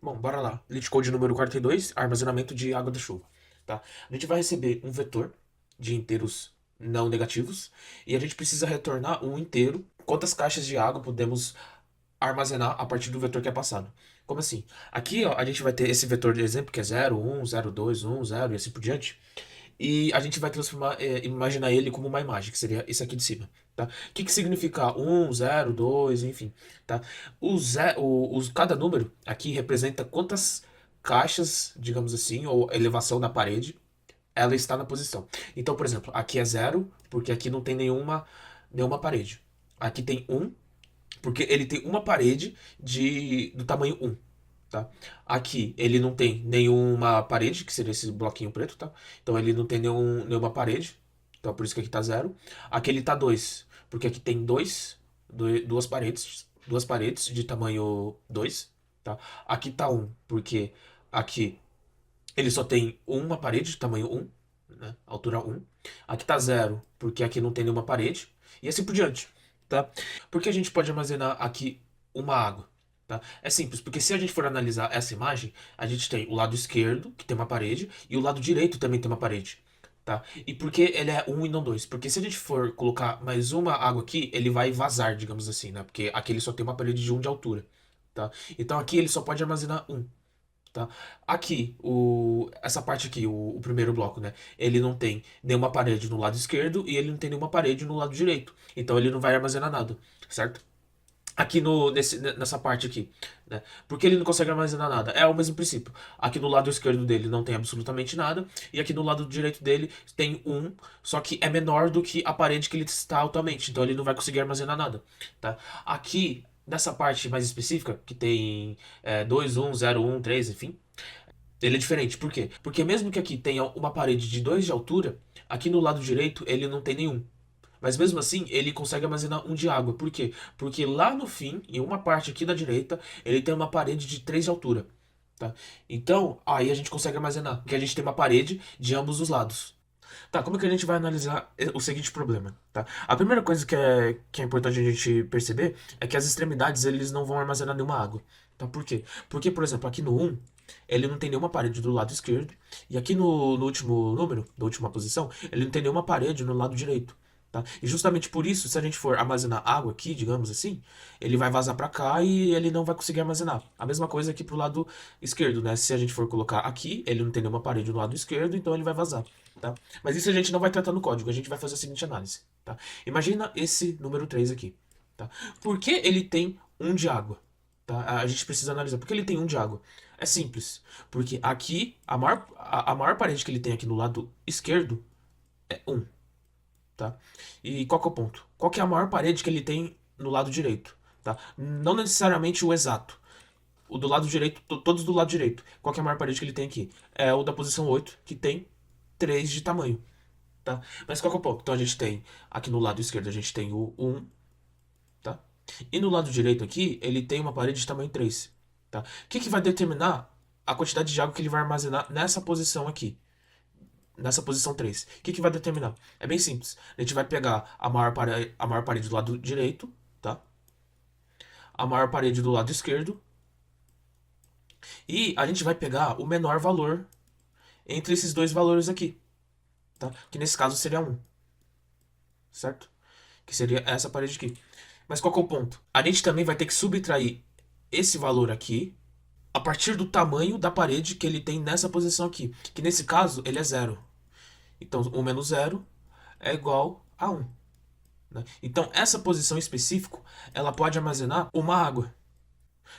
Bom, bora lá. Lead code número 42, armazenamento de água da chuva. Tá? A gente vai receber um vetor de inteiros não negativos e a gente precisa retornar um inteiro. Quantas caixas de água podemos armazenar a partir do vetor que é passado? Como assim? Aqui, ó, a gente vai ter esse vetor de exemplo que é 0, 1, 0, 2, 1, 0 e assim por diante. E a gente vai transformar, imaginar ele como uma imagem, que seria esse aqui de cima, tá? O que que significa 1, 0, 2, enfim, tá? Cada número aqui representa quantas caixas, digamos assim, ou elevação da parede, ela está na posição. Então, por exemplo, aqui é 0, porque aqui não tem nenhuma parede. Aqui tem 1, porque ele tem uma parede do tamanho 1. Tá? Aqui ele não tem nenhuma parede, que seria esse bloquinho preto, tá? Então ele não tem nenhuma parede. Então por isso que aqui tá 0. Aqui ele tá 2, porque aqui tem duas paredes de tamanho 2, tá? Aqui tá 1, porque aqui ele só tem uma parede de tamanho 1, né? Altura 1. Aqui tá 0, porque aqui não tem nenhuma parede. E assim por diante, tá? Porque a gente pode armazenar aqui uma água, tá? É simples, porque se a gente for analisar essa imagem, a gente tem o lado esquerdo, que tem uma parede, e o lado direito também tem uma parede, tá? E por que ele é um e não dois? Porque se a gente for colocar mais uma água aqui, ele vai vazar, digamos assim, né? Porque aqui ele só tem uma parede de um de altura, tá? Então aqui ele só pode armazenar um. Tá? Aqui, essa parte aqui, o primeiro bloco, né? Ele não tem nenhuma parede no lado esquerdo e ele não tem nenhuma parede no lado direito. Então ele não vai armazenar nada, certo? Aqui nessa parte aqui, né? Porque ele não consegue armazenar nada. É o mesmo princípio. Aqui no lado esquerdo dele não tem absolutamente nada. E aqui no lado direito dele tem um, só que é menor do que a parede que ele está atualmente. Então ele não vai conseguir armazenar nada, tá? Aqui, nessa parte mais específica, que tem 2, 1, 0, 1, 3, enfim. Ele é diferente. Por quê? Porque mesmo que aqui tenha uma parede de 2 de altura, aqui no lado direito ele não tem nenhum. Mas mesmo assim, ele consegue armazenar um de água. Por quê? Porque lá no fim, em uma parte aqui da direita, ele tem uma parede de 3 de altura. Tá? Então, aí a gente consegue armazenar. Porque a gente tem uma parede de ambos os lados. Tá, como é que a gente vai analisar o seguinte problema, tá? A primeira coisa que é importante a gente perceber é que as extremidades eles não vão armazenar nenhuma água, tá? Por quê? Porque, por exemplo, aqui no 1, ele não tem nenhuma parede do lado esquerdo, e aqui no último número, da última posição, ele não tem nenhuma parede no lado direito. Tá? E justamente por isso, se a gente for armazenar água aqui, digamos assim, ele vai vazar para cá e ele não vai conseguir armazenar. A mesma coisa aqui pro lado esquerdo, né? Se a gente for colocar aqui, ele não tem nenhuma parede no lado esquerdo, então ele vai vazar, tá? Mas isso a gente não vai tratar no código, a gente vai fazer a seguinte análise, tá? Imagina esse número 3 aqui, tá? Por que ele tem um de água? Tá? A gente precisa analisar. Por que ele tem um de água? É simples. Porque aqui, a maior parede que ele tem aqui no lado esquerdo é um, tá? E qual que é o ponto? Qual que é a maior parede que ele tem no lado direito, tá? Não necessariamente o exato. O do lado direito, todos do lado direito. Qual que é a maior parede que ele tem aqui? É o da posição 8 que tem 3 de tamanho, tá? Mas qual que é o ponto? Então a gente tem, aqui no lado esquerdo, a gente tem o 1, tá? E no lado direito aqui, ele tem uma parede de tamanho 3, tá? O que que vai determinar a quantidade de água que ele vai armazenar nessa posição aqui? Nessa posição 3. O que que vai determinar? É bem simples. A gente vai pegar a maior parede do lado direito, tá? A maior parede do lado esquerdo. E a gente vai pegar o menor valor entre esses dois valores aqui, tá? Que nesse caso seria 1, certo? Que seria essa parede aqui. Mas qual que é o ponto? A gente também vai ter que subtrair esse valor aqui a partir do tamanho da parede que ele tem nessa posição aqui. Que nesse caso ele é 0. Então 1 menos 0 é igual a 1. Né? Então, essa posição em específico, ela pode armazenar uma água.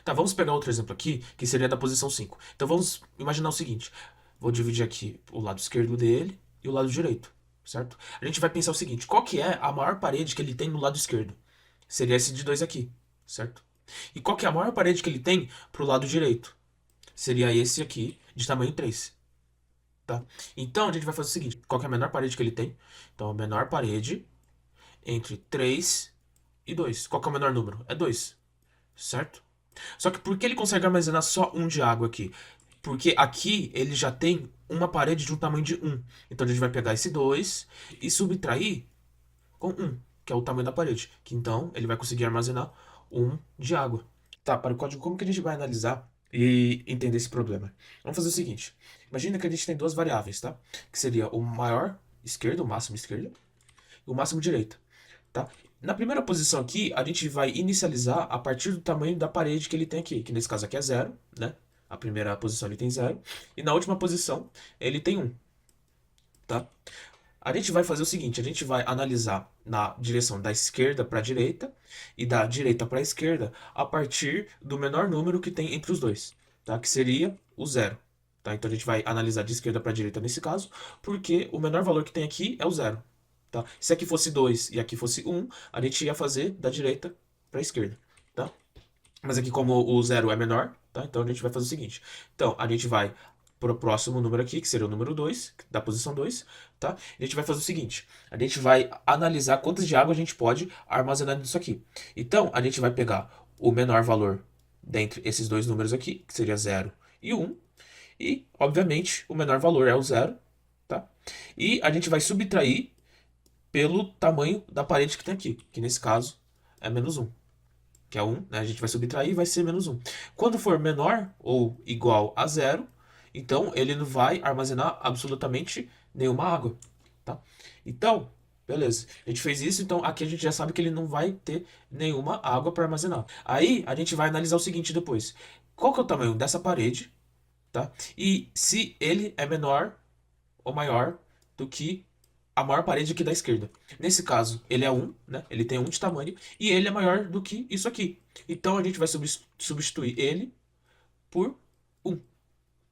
Tá, vamos pegar outro exemplo aqui, que seria da posição 5. Então, vamos imaginar o seguinte. Vou dividir aqui o lado esquerdo dele e o lado direito, certo? A gente vai pensar o seguinte, qual que é a maior parede que ele tem no lado esquerdo? Seria esse de 2 aqui, certo? E qual que é a maior parede que ele tem pro lado direito? Seria esse aqui, de tamanho 3, tá? Então, a gente vai fazer o seguinte, qual que é a menor parede que ele tem? Então, a menor parede entre 3 e 2. Qual que é o menor número? É 2, certo? Só que por que ele consegue armazenar só um de água aqui? Porque aqui ele já tem uma parede de um tamanho de 1. Então a gente vai pegar esse 2 e subtrair com 1, que é o tamanho da parede. Que então ele vai conseguir armazenar um de água. Tá, para o código, como que a gente vai analisar e entender esse problema. Vamos fazer o seguinte. Imagina que a gente tem duas variáveis, tá? Que seria o maior esquerdo, o máximo esquerdo, e o máximo direita, tá? Na primeira posição aqui, a gente vai inicializar a partir do tamanho da parede que ele tem aqui, que nesse caso aqui é 0, né? A primeira posição ele tem 0, e na última posição ele tem 1, tá? A gente vai fazer o seguinte, a gente vai analisar na direção da esquerda para a direita e da direita para a esquerda a partir do menor número que tem entre os dois, tá? Que seria o 0. Tá? Então a gente vai analisar de esquerda para a direita nesse caso, porque o menor valor que tem aqui é o 0. Tá? Se aqui fosse 2 e aqui fosse 1, a gente ia fazer da direita para a esquerda. Tá? Mas aqui como o 0 é menor, tá? Então a gente vai fazer o seguinte. Então a gente vai para o próximo número aqui, que seria o número 2, da posição 2, tá? A gente vai fazer o seguinte, a gente vai analisar quantas de água a gente pode armazenar nisso aqui. Então, a gente vai pegar o menor valor dentre esses dois números aqui, que seria 0 e 1, e, obviamente, o menor valor é o 0, tá? E a gente vai subtrair pelo tamanho da parede que tem aqui, que nesse caso é menos 1, que é 1, né? A gente vai subtrair e vai ser menos 1. Quando for menor ou igual a 0, então ele não vai armazenar absolutamente nenhuma água, tá? Então, beleza. A gente fez isso, então aqui a gente já sabe que ele não vai ter nenhuma água para armazenar. Aí a gente vai analisar o seguinte depois. Qual que é o tamanho dessa parede, tá? E se ele é menor ou maior do que a maior parede aqui da esquerda. Nesse caso, ele é 1, né? Ele tem 1 de tamanho e ele é maior do que isso aqui. Então a gente vai substituir ele por 1,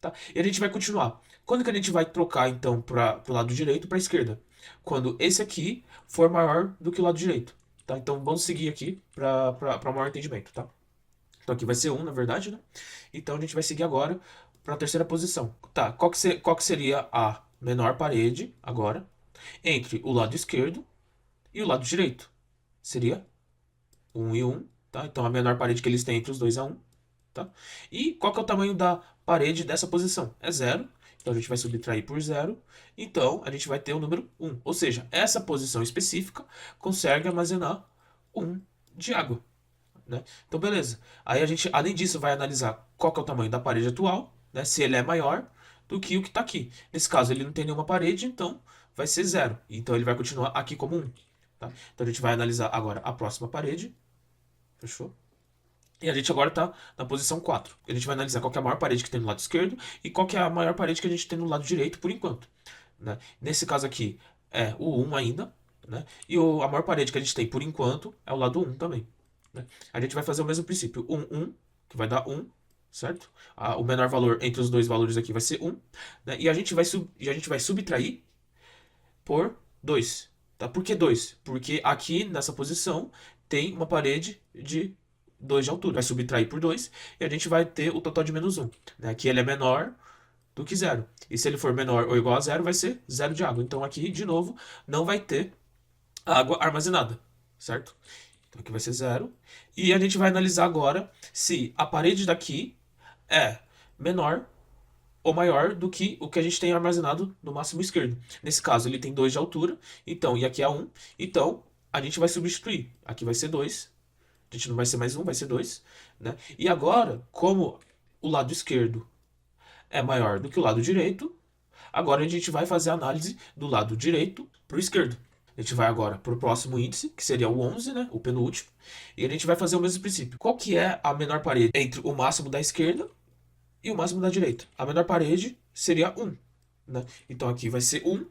tá? E a gente vai continuar. Quando que a gente vai trocar então para o lado direito para a esquerda? Quando esse aqui for maior do que o lado direito, tá? Então vamos seguir aqui para maior entendimento, tá? Então aqui vai ser 1, na verdade, né? Então a gente vai seguir agora para a terceira posição. Tá, qual que seria a menor parede agora entre o lado esquerdo e o lado direito? Seria 1 e 1, tá? Então a menor parede que eles têm entre os dois é 1, tá? E qual que é o tamanho da parede dessa posição? É 0. Então a gente vai subtrair por 0. Então a gente vai ter o número 1. Ou seja, essa posição específica consegue armazenar 1 de água, né? Então beleza. Aí a gente, além disso, vai analisar qual que é o tamanho da parede atual, né? Se ele é maior do que o que está aqui. Nesse caso ele não tem nenhuma parede, então vai ser 0. Então ele vai continuar aqui como 1, tá? Então a gente vai analisar agora a próxima parede. Fechou? E a gente agora está na posição 4. A gente vai analisar qual que é a maior parede que tem no lado esquerdo e qual que é a maior parede que a gente tem no lado direito por enquanto, né? Nesse caso aqui é o 1 ainda, né? E a maior parede que a gente tem por enquanto é o lado 1 também, né? A gente vai fazer o mesmo princípio. 1, 1, que vai dar 1, certo? O menor valor entre os dois valores aqui vai ser 1, né? E a gente vai subtrair por 2, tá? Por que 2? Porque aqui nessa posição tem uma parede de 2 de altura. Vai subtrair por 2 e a gente vai ter o total de menos 1, né? Que ele é menor do que 0. E se ele for menor ou igual a 0, vai ser 0 de água. Então aqui, de novo, não vai ter água armazenada, certo? Então aqui vai ser 0. E a gente vai analisar agora se a parede daqui é menor ou maior do que o que a gente tem armazenado no máximo esquerdo. Nesse caso, ele tem 2 de altura, então, e aqui é 1. Então, a gente vai substituir. Aqui vai ser 2. A gente não vai ser mais 1, vai ser 2, né? E agora, como o lado esquerdo é maior do que o lado direito, agora a gente vai fazer a análise do lado direito para o esquerdo. A gente vai agora para o próximo índice, que seria o 11, né? O penúltimo. E a gente vai fazer o mesmo princípio. Qual que é a menor parede entre o máximo da esquerda e o máximo da direita? A menor parede seria 1, né? Então aqui vai ser 1.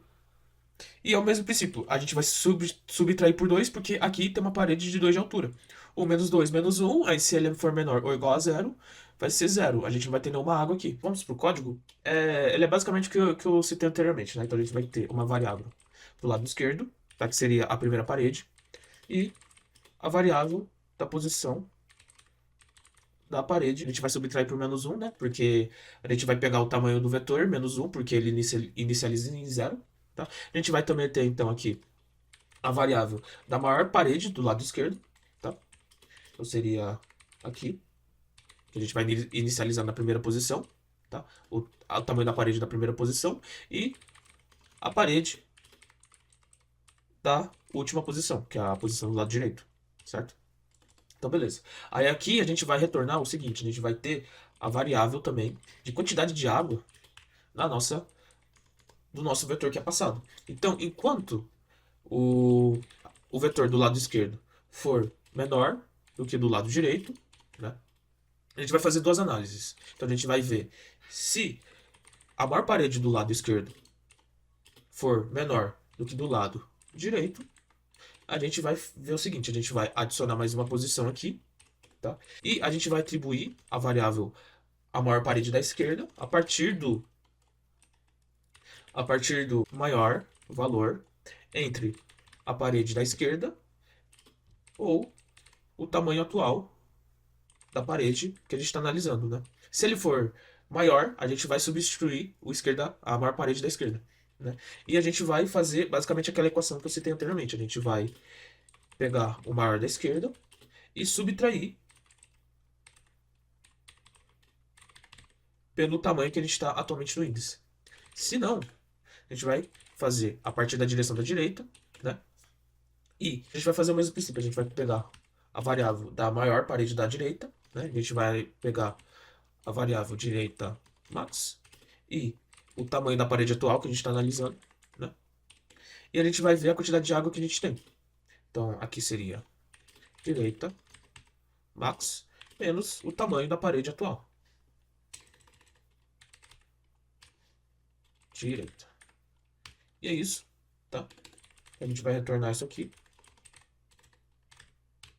E é o mesmo princípio. A gente vai subtrair por 2, porque aqui tem uma parede de 2 de altura. O menos 2 menos 1, aí se ele for menor ou igual a 0, vai ser 0. A gente não vai ter nenhuma água aqui. Vamos pro código? Ele é basicamente o que eu citei anteriormente, né? Então a gente vai ter uma variável pro lado esquerdo, tá? Que seria a primeira parede, e a variável da posição da parede. A gente vai subtrair por menos 1, né? Porque a gente vai pegar o tamanho do vetor, menos 1, porque ele inicializa em 0. Tá? A gente vai também ter, então, aqui a variável da maior parede do lado esquerdo. Tá? Então seria aqui, que a gente vai inicializar na primeira posição. Tá? O tamanho da parede da primeira posição. E a parede da última posição, que é a posição do lado direito. Certo? Então, beleza. Aí aqui a gente vai retornar o seguinte, a gente vai ter a variável também de quantidade de água na nossa, do nosso vetor que é passado. Então, enquanto o, o vetor do lado esquerdo for menor do que do lado direito, né, a gente vai fazer duas análises. Então, a gente vai ver se a maior parede do lado esquerdo for menor do que do lado direito, a gente vai ver o seguinte: a gente vai adicionar mais uma posição aqui, tá? E a gente vai atribuir a variável a maior parede da esquerda a partir do maior valor entre a parede da esquerda ou o tamanho atual da parede que a gente está analisando, né? Se ele for maior, a gente vai substituir a maior parede da esquerda, né? E a gente vai fazer basicamente aquela equação que eu citei anteriormente. A gente vai pegar o maior da esquerda e subtrair pelo tamanho que a gente está atualmente no índice. Se não, a gente vai fazer a partir da direção da direita, né? E a gente vai fazer o mesmo princípio. A gente vai pegar a variável da maior parede da direita, né? A gente vai pegar a variável direita max e o tamanho da parede atual que a gente está analisando, né? E a gente vai ver a quantidade de água que a gente tem. Então, aqui seria direita max menos o tamanho da parede atual. Direita. E é isso, tá? A gente vai retornar isso aqui.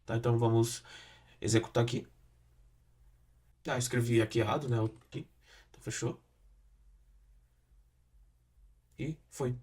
Tá? Então vamos executar aqui. Ah, escrevi aqui errado, né? Aqui. Então, fechou. E foi.